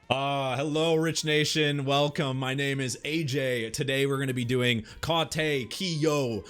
Hello, Rich Nation. Welcome. My name is AJ. Today we're going to be doing Katekyo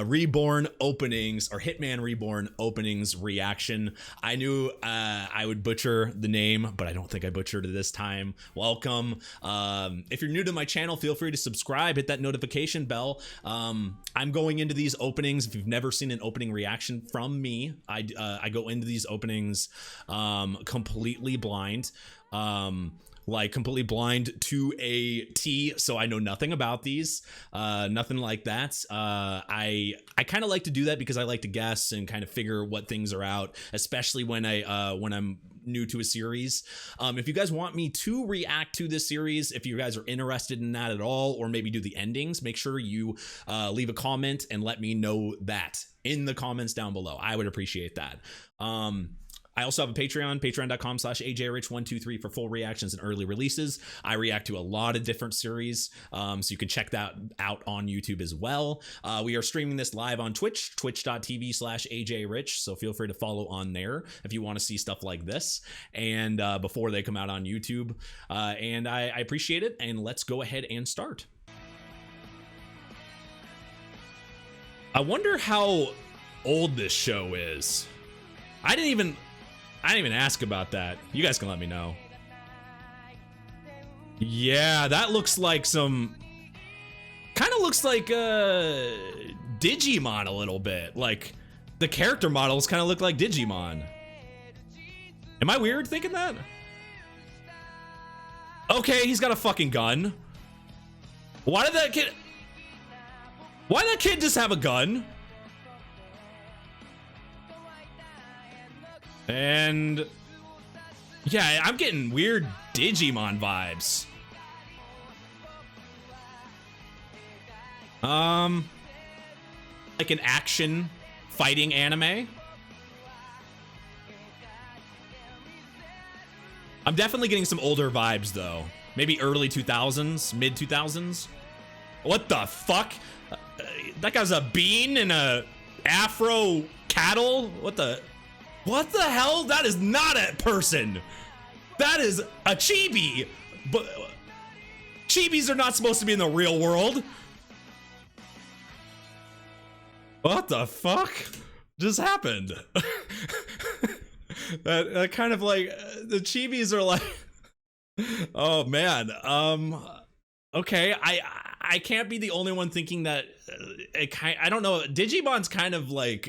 Reborn openings, or Hitman Reborn openings reaction. I knew I would butcher the name, but I don't think I butchered it this time. Welcome. If you're new to my channel, feel free to subscribe, hit that notification bell. I'm going into these openings. If you've never seen an opening reaction from me, I go into these openings completely blind. Like completely blind to a T, so I know nothing about these, nothing like that. I kind of like to do that because I like to guess and kind of figure what things are out, especially when I'm new to a series. If you guys want me to react to this series, if you guys are interested in that at all, or maybe do the endings, make sure you leave a comment and let me know that in the comments down below. I would appreciate that. I also have a Patreon, patreon.com/ajrich123 for full reactions and early releases. I react to a lot of different series, so you can check that out on YouTube as well. We are streaming this live on Twitch, twitch.tv/ajrich, so feel free to follow on there if you want to see stuff like this, and before they come out on YouTube. And I appreciate it, and let's go ahead and start. I wonder how old this show is. I didn't even ask about that. You guys can let me know. Yeah, that looks like some... kind of looks like Digimon a little bit. Like, the character models kind of look like Digimon. Am I weird thinking that? Okay, he's got a fucking gun. Why did that kid... why did that kid just have a gun? And yeah, I'm getting weird Digimon vibes. Like an action fighting anime. I'm definitely getting some older vibes though. Maybe early 2000s, mid 2000s. What the fuck? That guy's a bean and a afro cattle? What the hell? That is not a person. That is a chibi. But chibis are not supposed to be in the real world. What the fuck just happened? that kind of like the chibis are like, oh man. Okay, I can't be the only one thinking that I don't know. Digimon's kind of like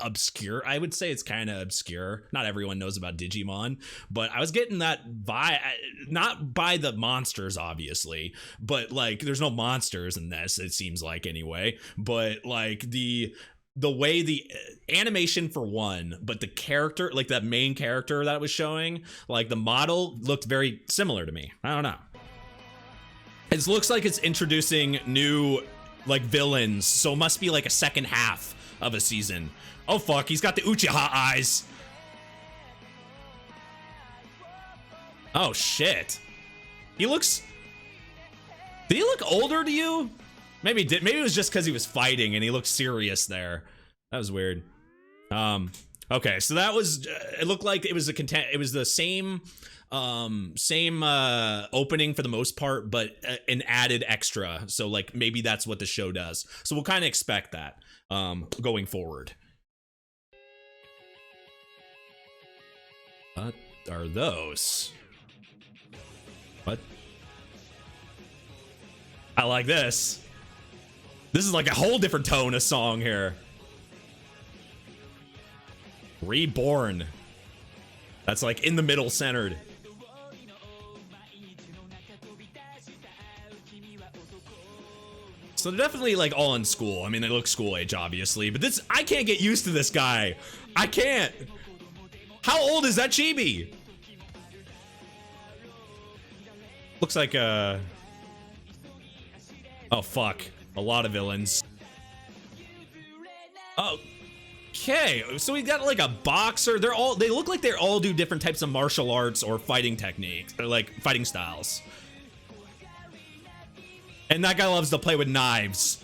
obscure. I would say it's kind of obscure. Not everyone knows about Digimon, but I was getting that vibe, not by the monsters, obviously, but like there's no monsters in this, it seems like anyway, but like the way the animation for one, but the character, like that main character that was showing, like the model looked very similar to me. I don't know. It looks like it's introducing new like villains, so it must be like a second half of a season. Oh fuck, he's got the Uchiha eyes. Oh shit. He looks... did he look older to you? Maybe it was just because he was fighting and he looked serious there. That was weird. Okay, so that was it looked like it was the same opening for the most part, but an added extra, so like maybe that's what the show does, so we'll kind of expect that going forward. What are those? What? I like this. This is like a whole different tone of song here. Reborn. That's like in the middle centered. So they're definitely like all in school. I mean, they look school age, obviously, but this, I can't get used to this guy. I can't. How old is that chibi? Looks like oh fuck, a lot of villains. Okay, so we got like a boxer. They look like they all do different types of martial arts or fighting techniques, or like fighting styles. And that guy loves to play with knives.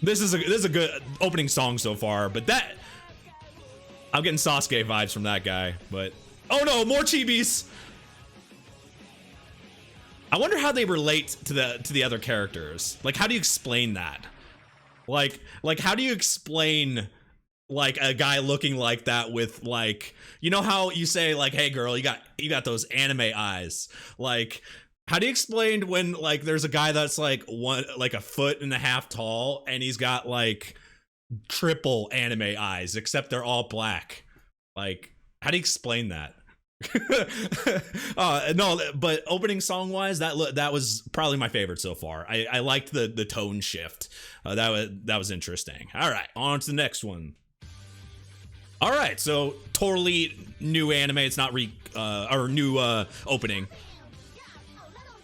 This is a good opening song so far, but that, I'm getting Sasuke vibes from that guy, but Oh no, more chibis. I wonder how they relate to the other characters. Like, how do you explain that? Like how do you explain like a guy looking like that with, like, you know how you say like, hey girl, you got those anime eyes. Like, how do you explain when like there's a guy that's like like a foot and a half tall and he's got like triple anime eyes, except they're all black? Like, how do you explain that? No, but opening song wise, that was probably my favorite so far. I liked the tone shift. That was interesting. All right, on to the next one. All right, so totally new anime. It's not or new opening.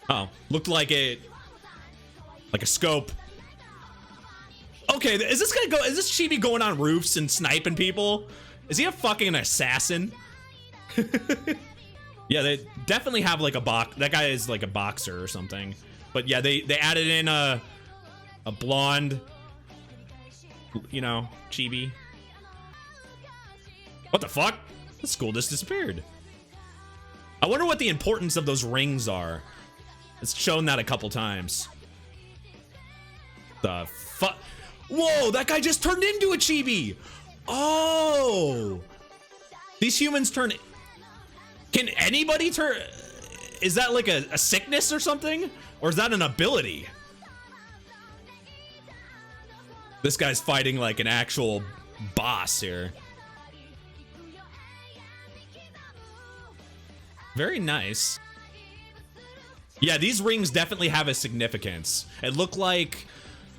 Oh, looked like a scope. Okay, is this chibi going on roofs and sniping people? Is he a fucking assassin? Yeah, they definitely have like a box. That guy is like a boxer or something. But yeah, they added in a blonde, you know, chibi. What the fuck? The school just disappeared. I wonder what the importance of those rings are. It's shown that a couple times. The fuck? Whoa, that guy just turned into a chibi. Oh, these humans turn. Can anybody turn? Is that like a sickness or something? Or is that an ability? This guy's fighting like an actual boss here. Very nice. Yeah, these rings definitely have a significance. It looked like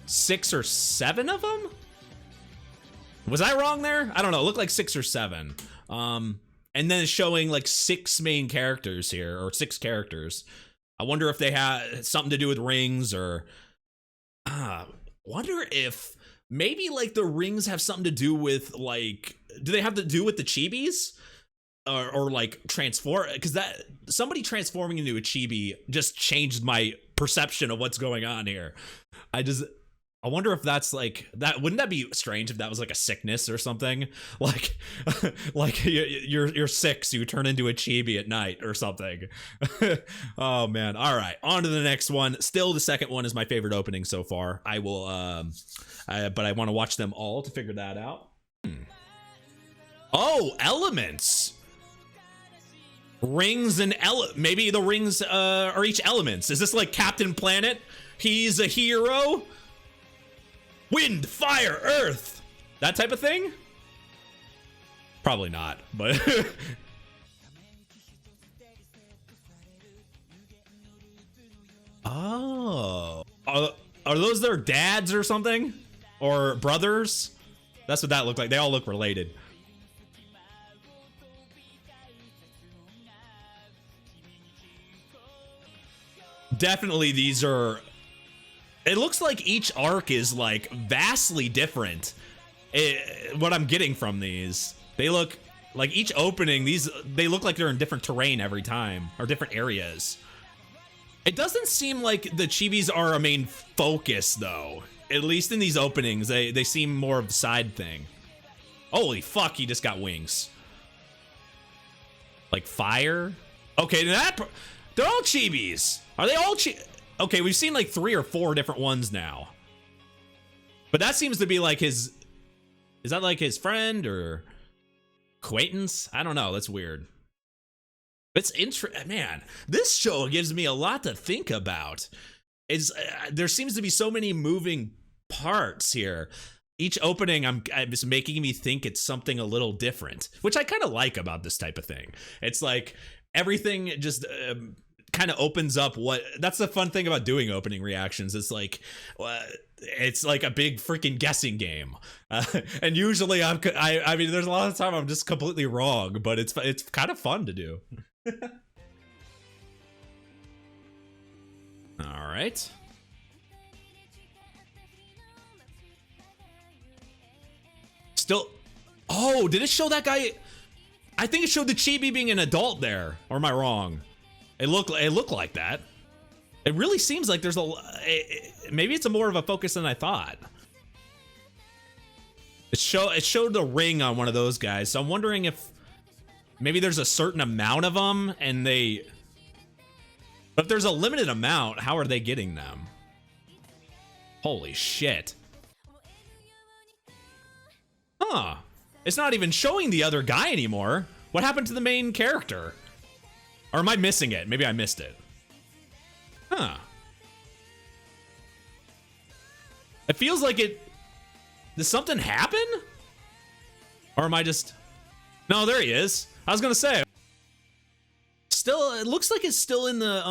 6 or 7 of them? Was I wrong there? I don't know. It looked like 6 or 7. And then it's showing like 6 main characters here, or 6 characters. I wonder if they had something to do with rings, or wonder if maybe like the rings have something to do with, like, do they have to do with the chibis? Or like transform, because that somebody transforming into a chibi just changed my perception of what's going on here. I wonder if that's like that. Wouldn't that be strange if that was like a sickness or something? Like, like you're sick, so you turn into a chibi at night or something. Oh man! All right, on to the next one. Still, the second one is my favorite opening so far. I will, but I want to watch them all to figure that out. Oh, elements. Rings and maybe the rings are each elements. Is this like Captain Planet? He's a hero. Wind, fire, earth, that type of thing. Probably not, but oh, are those their dads or something, or brothers? That's what that looked like. They all look related. Definitely these are, it looks like each arc is like vastly different. What I'm getting from these, they look like each opening, they look like they're in different terrain every time, or different areas. It doesn't seem like the chibis are a main focus though. At least in these openings, they seem more of a side thing. Holy fuck, he just got wings. Like fire? Okay, they're all chibis. Are they all okay, we've seen like 3 or 4 different ones now. But that seems to be like is that like his friend or acquaintance? I don't know, that's weird. It's man, this show gives me a lot to think about. There seems to be so many moving parts here. Each opening, I'm just making me think it's something a little different, which I kind of like about this type of thing. It's like everything just kind of opens up that's the fun thing about doing opening reactions. It's like a big freaking guessing game, and usually I mean there's a lot of time I'm just completely wrong, but it's kind of fun to do. All right, still, oh, did it show that guy? I think it showed the chibi being an adult there, or am I wrong? It looked like that. It really seems like there's maybe it's more of a focus than I thought. It showed the ring on one of those guys, so I'm wondering if Maybe there's a certain amount of them and they... But if there's a limited amount, how are they getting them? Holy shit. Huh. It's not even showing the other guy anymore. What happened to the main character? Or am I missing it? Maybe I missed it. Huh. It feels like it... Did something happen? Or am I just... No, there he is. I was gonna say. Still, it looks like it's still in the,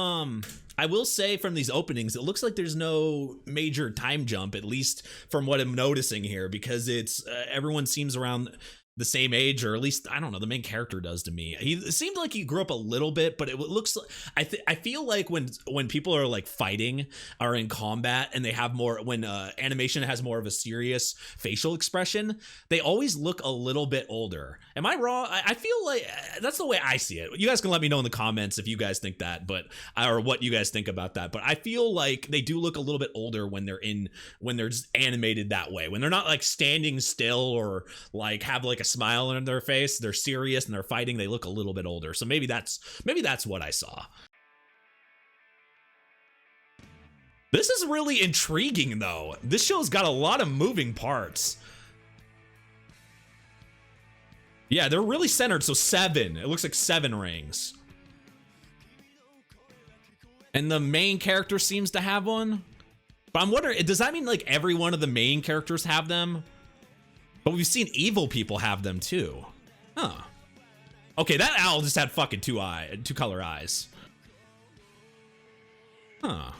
I will say from these openings, it looks like there's no major time jump, at least from what I'm noticing here, because it's, everyone seems around the same age, or at least, I don't know, the main character does to me. He seemed like he grew up a little bit, but it looks like, I feel like when people are like fighting or in combat and they have more, when animation has more of a serious facial expression, they always look a little bit older. Am I wrong? I feel like that's the way I see it. You guys can let me know in the comments if you guys think that, but, or what you guys think about that. But I feel like they do look a little bit older when they're just animated that way, when they're not like standing still or like have like a smile on their face. They're serious and they're fighting. They look a little bit older. So maybe that's what I saw. This is really intriguing though. This show's got a lot of moving parts. Yeah, they're really centered. So 7. It looks like 7 rings. And the main character seems to have one. But I'm wondering, does that mean like every one of the main characters have them? But we've seen evil people have them too. Huh. Okay, that owl just had fucking two color eyes. Huh.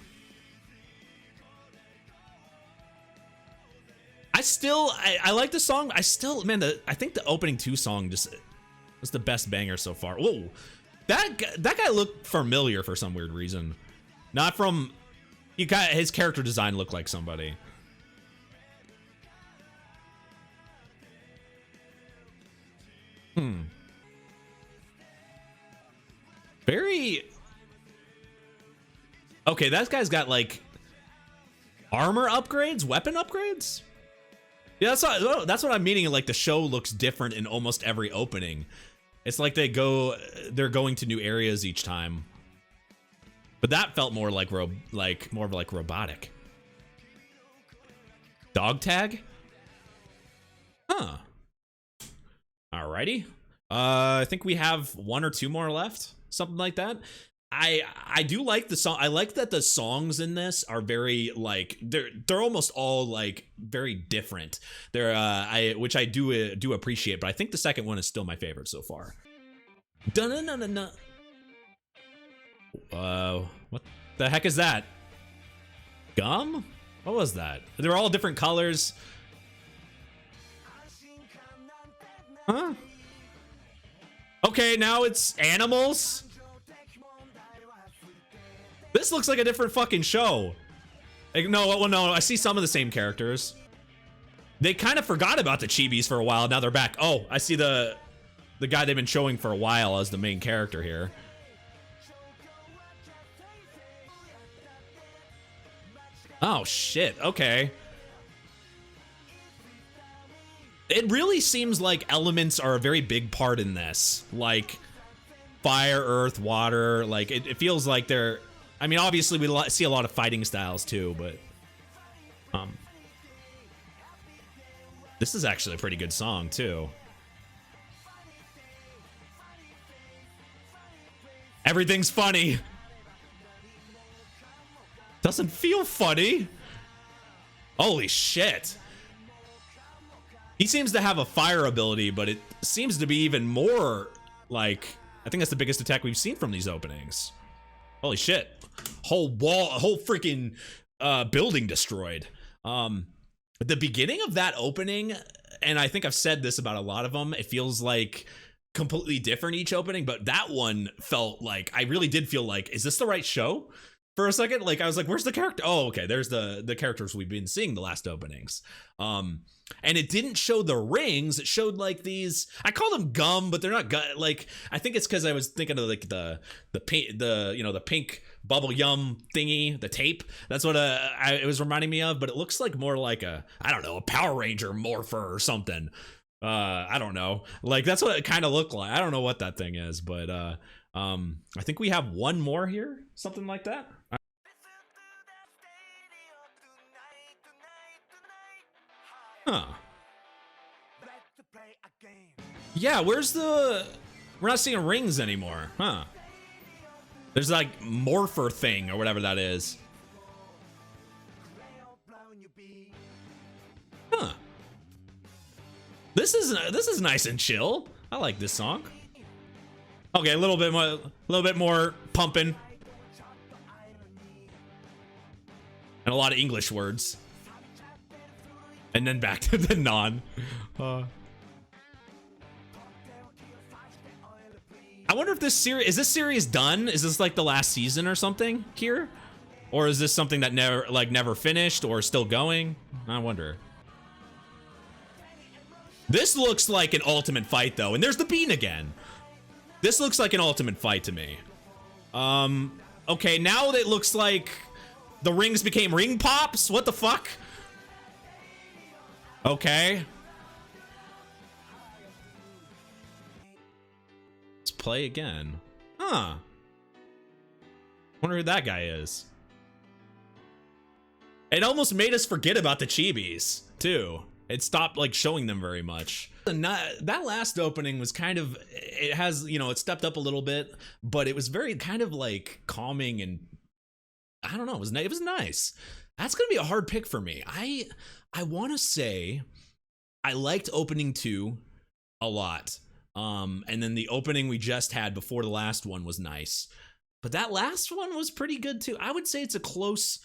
I like the song. Man, I think the opening 2 song just was the best banger so far. Whoa. That guy looked familiar for some weird reason. Not from, his character design looked like somebody. Very... Okay, that guy's got like armor upgrades, weapon upgrades. Yeah, that's what I'm meaning. Like the show looks different in almost every opening. It's like they're going to new areas each time. But that felt more like more of like robotic. Dog tag? Huh. Alrighty. I think we have 1 or 2 more left. Something like that. I do like the song. I like that the songs in this are very like they're almost all like very different. They're which I do appreciate, but I think the second one is still my favorite so far. Dun-dun-dun-dun-dun. What the heck is that? Gum? What was that? They're all different colors. Huh? Okay, now it's animals. This looks like a different fucking show. Like, no, I see some of the same characters. They kind of forgot about the chibis for a while. Now they're back. Oh, I see the guy they've been showing for a while as the main character here. Oh, shit. Okay. It really seems like elements are a very big part in this. Like fire, earth, water. Like it feels like they're... I mean, obviously we see a lot of fighting styles too, but... This is actually a pretty good song too. Everything's funny. Doesn't feel funny. Holy shit. He seems to have a fire ability, but it seems to be even more like... I think that's the biggest attack we've seen from these openings. Holy shit. Whole freaking building destroyed. The beginning of that opening, and I think I've said this about a lot of them, it feels like completely different each opening, but that one felt like, I really did feel like, is this the right show? For a second, like I was like, where's the character? Oh, okay, there's the characters we've been seeing the last openings. And it didn't show the rings, it showed like these, I call them gum, but they're not gum. Like, I think it's because I was thinking of like the pink bubble yum thingy, the tape. That's what it was reminding me of, but it looks like more like a, I don't know, a Power Ranger morpher or something. I don't know. Like that's what it kind of looked like. I don't know what that thing is, but I think we have one more here, something like that. Huh. Yeah, where's the... We're not seeing rings anymore, huh? There's like morpher thing or whatever that is. Huh. This is nice and chill. I like this song. Okay, a little bit more pumping. And a lot of English words. And then back to the non. I wonder if this series done? Is this like the last season or something here? Or is this something that never finished or still going? I wonder. This looks like an ultimate fight though, and there's the bean again. This looks like an ultimate fight to me. Okay, now it looks like the rings became ring pops. What the fuck? Okay. Let's play again. Huh. Wonder who that guy is. It almost made us forget about the chibis, too. It stopped like showing them very much. That last opening was kind of, it has, you know, it stepped up a little bit, but it was very kind of like calming and I don't know, it was nice. That's gonna be a hard pick for me. I want to say I liked opening 2 a lot. And then the opening we just had before the last one was nice, but that last one was pretty good too. I would say it's a close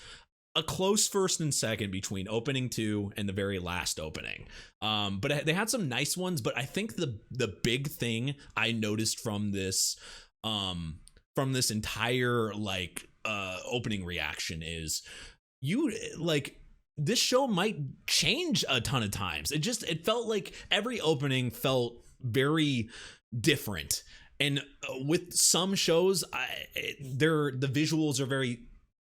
first and second between opening 2 and the very last opening. But they had some nice ones, but I think the big thing I noticed from this entire like opening reaction is this show might change a ton of times. It felt like every opening felt very different, and with some shows the visuals are very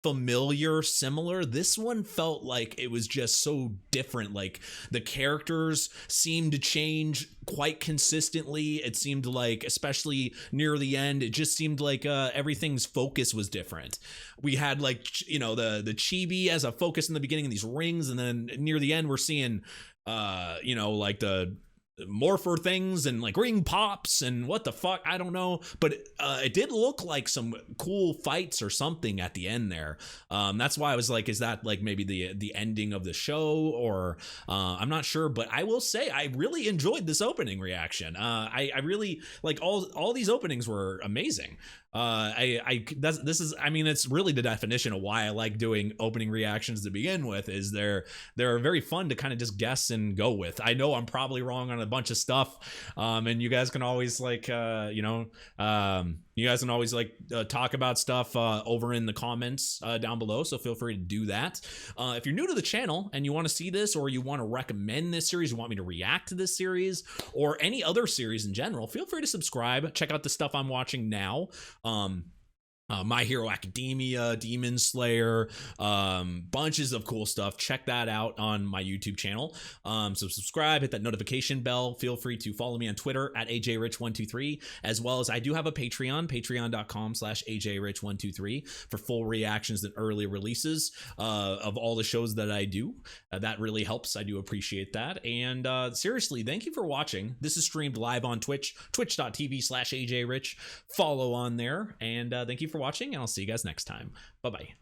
familiar, similar. This one felt like it was just so different. Like the characters seemed to change quite consistently. It seemed like, especially near the end, it just seemed like everything's focus was different. We had like, you know, the chibi as a focus in the beginning and these rings, and then near the end we're seeing you know, like the morpher things and like ring pops and what the fuck, I don't know, but it did look like some cool fights or something at the end there. That's why I was like, is that like maybe the ending of the show, or I'm not sure, but I will say I really enjoyed this opening reaction. I really like all these openings were amazing. This is, I mean, it's really the definition of why I like doing opening reactions to begin with, is they're very fun to kind of just guess and go with. I know I'm probably wrong on a bunch of stuff, and you guys can always like you know, you guys can always like talk about stuff over in the comments down below, so feel free to do that. If you're new to the channel and you want to see this, or you want to recommend this series, you want me to react to this series or any other series in general, feel free to subscribe. Check out the stuff I'm watching now. My Hero Academia, Demon Slayer, bunches of cool stuff. Check that out on my YouTube channel. So subscribe, hit that notification bell. Feel free to follow me on Twitter at ajrich123, as well as I do have a Patreon, patreon.com/ajrich123 for full reactions and early releases of all the shows that I do. That really helps. I do appreciate that. And seriously, thank you for watching. This is streamed live on Twitch, twitch.tv/ajrich. Follow on there. And thank you for watching, and I'll see you guys next time. Bye-bye.